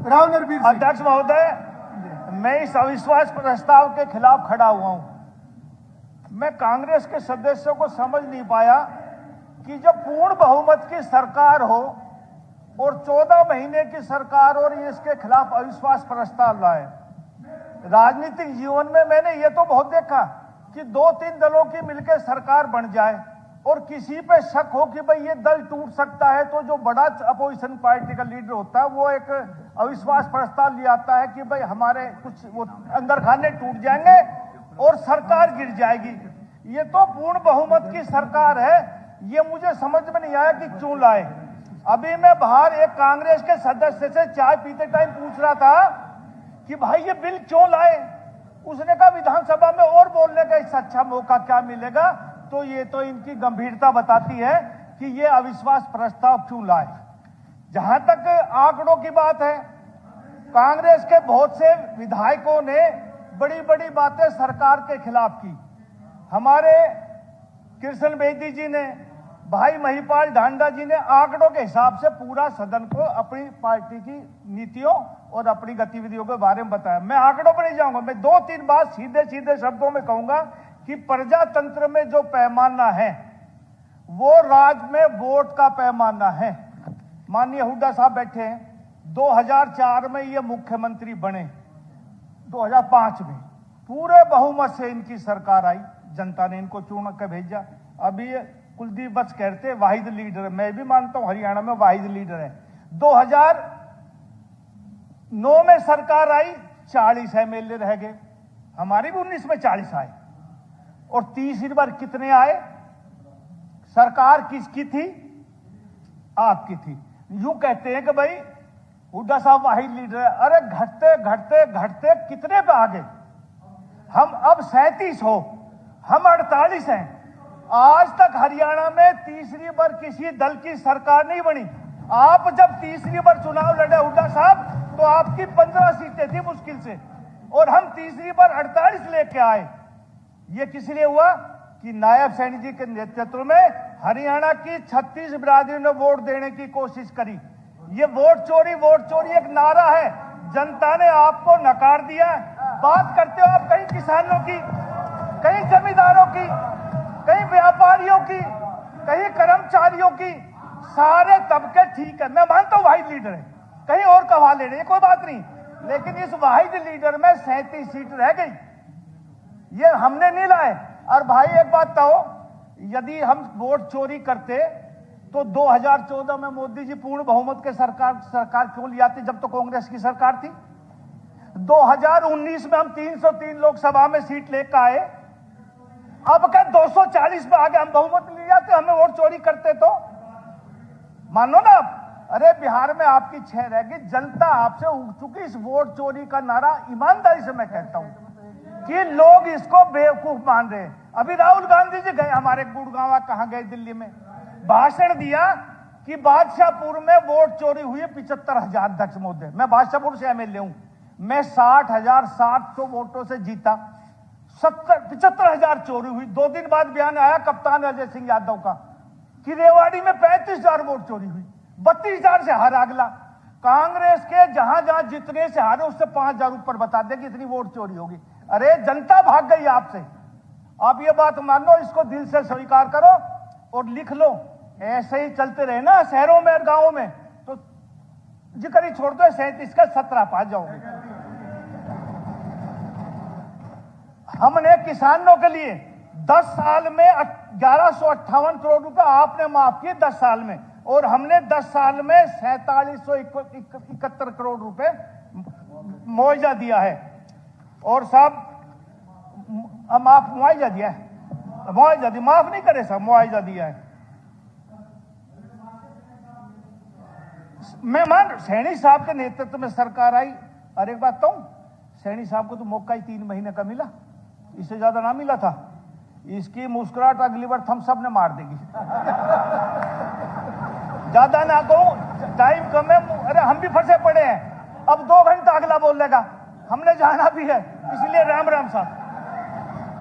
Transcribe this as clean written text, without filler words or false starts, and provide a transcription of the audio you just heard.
राव नरवीर सिंह। अध्यक्ष महोदय, मैं इस अविश्वास प्रस्ताव के खिलाफ खड़ा हुआ हूं। मैं कांग्रेस के सदस्यों को समझ नहीं पाया कि जब पूर्ण बहुमत की सरकार हो और 14 महीने की सरकार और इसके खिलाफ अविश्वास प्रस्ताव लाए। राजनीतिक जीवन में मैंने ये तो बहुत देखा कि 2-3 दलों की मिलकर सरकार बन जाए और किसी पे शक हो कि भाई ये दल टूट सकता है, तो जो बड़ा अपोजिशन पार्टी का लीडर होता है वो एक अविश्वास प्रस्ताव ले आता है कि भाई हमारे कुछ वो अंदर खाने टूट जाएंगे और सरकार गिर जाएगी। ये तो पूर्ण बहुमत की सरकार है, ये मुझे समझ में नहीं आया कि क्यों लाए। अभी मैं बाहर एक कांग्रेस के सदस्य से चाय पीते टाइम पूछ रहा था कि भाई ये बिल क्यों लाए। उसने कहा विधानसभा में और बोलने का इससे अच्छा मौका क्या मिलेगा। तो ये तो इनकी गंभीरता बताती है कि ये अविश्वास प्रस्ताव क्यों लाए। जहां तक आंकड़ों की बात है, कांग्रेस के बहुत से विधायकों ने बड़ी बड़ी बातें सरकार के खिलाफ की। हमारे कृष्ण बेदी जी ने, भाई महिपाल ढांडा जी ने आंकड़ों के हिसाब से पूरा सदन को अपनी पार्टी की नीतियों और अपनी गतिविधियों के बारे में बताया। मैं आंकड़ों पर नहीं जाऊंगा, मैं 2-3 बात सीधे सीधे शब्दों में कहूंगा कि प्रजातंत्र में जो पैमाना है वो राज्य में वोट का पैमाना है। माननीय हुड्डा साहब बैठे हैं, 2004 में ये मुख्यमंत्री बने, 2005 में पूरे बहुमत से इनकी सरकार आई, जनता ने इनको चुन कर भेजा। अभी कुलदीप बस कहते वाहिद लीडर है, मैं भी मानता हूं हरियाणा में वाहिद लीडर है। 2009 में सरकार आई, 40 एमएलए रह गए, हमारी भी 19 में 40 आए। और तीसरी बार कितने आए? सरकार किसकी थी? आपकी थी। यूं कहते हैं कि भाई हुड्डा साहब वाहिद लीडर है। अरे घटते घटते घटते कितने पे आ गए? हम अब 37 हो, हम 48 हैं। आज तक हरियाणा में तीसरी बार किसी दल की सरकार नहीं बनी। आप जब तीसरी बार चुनाव लड़े हुड्डा साहब, तो आपकी 15 सीटें थी मुश्किल से, और हम तीसरी बार 48 लेके आए। ये किस लिए हुआ कि नायब सैनी जी के नेतृत्व में हरियाणा की 36 बिरादरी ने वोट देने की कोशिश करी। ये वोट चोरी एक नारा है, जनता ने आपको नकार दिया। बात करते हो आप कहीं किसानों की, कहीं जमींदारों की, कहीं व्यापारियों की, कहीं कर्मचारियों की, सारे तबके ठीक है। मैं मानता हूं वाहिद लीडर है, कहीं और कहा ले रहे, कोई बात नहीं, लेकिन इस वाहिद लीडर में 37 सीट रह गई, ये हमने नहीं लाए। और भाई एक बात तो, यदि हम वोट चोरी करते तो 2014 में मोदी जी पूर्ण बहुमत के सरकार क्यों ले आते जब तो कांग्रेस की सरकार थी। 2019 में हम 303 लोकसभा में सीट लेकर आए, अब क्या 240 पे आगे हम बहुमत ले जाते, हमें वोट चोरी करते तो मानो ना आप। अरे बिहार में आपकी 6 रह गई, जनता आपसे उग चुकी। इस वोट चोरी का नारा ईमानदारी से मैं कहता हूं कि लोग इसको बेवकूफ मान रहे हैं। अभी राहुल गांधी जी गए हमारे गुड़गांव, कहां गए, दिल्ली में भाषण दिया कि बादशाहपुर में वोट चोरी हुई 75,000। अध्यक्ष महोदय, मैं बादशाहपुर से एमएलए हूं, मैं 60,700 वोटों से जीता, 75,000 चोरी हुई। 2 दिन बाद बयान आया कप्तान अजय सिंह यादव का कि रेवाड़ी में 35,000 वोट चोरी हुई, 32,000 से हारा अगला। कांग्रेस के जहां जहां जितने से हारे उससे 5,000 ऊपर बता दे कि इतनी वोट चोरी होगी। अरे जनता भाग गई आपसे। आप ये बात मानो, इसको दिल से स्वीकार करो और लिख लो। ऐसे ही चलते रहे ना शहरों में और गांवों में तो जिक्र ही छोड़ दो, 37 का 17 पा जाओगे। हमने किसानों के लिए 10 साल में 1158 करोड़ रुपए आपने माफ किए 10 साल में, और हमने 10 साल में 4771 करोड़ रुपए मुआवजा दिया है। और साहब माफ मुआवजा दिया है, मुआवजा दिया, माफ नहीं करे साहब, मुआवजा दिया है। मैं मान सैनी साहब के नेतृत्व में सरकार आई। और एक बात कहूं, सैनी साहब को तो मौका ही 3 महीने का मिला, इससे ज्यादा ना मिला था। इसकी मुस्कुराहट अगली बार थम सब ने मार देगी। ज्यादा ना कहूं, टाइम कम है। अरे हम भी फंसे पड़े हैं, अब 2 घंटा अगला बोलेगा, हमने जाना भी है, इसलिए राम राम साहब।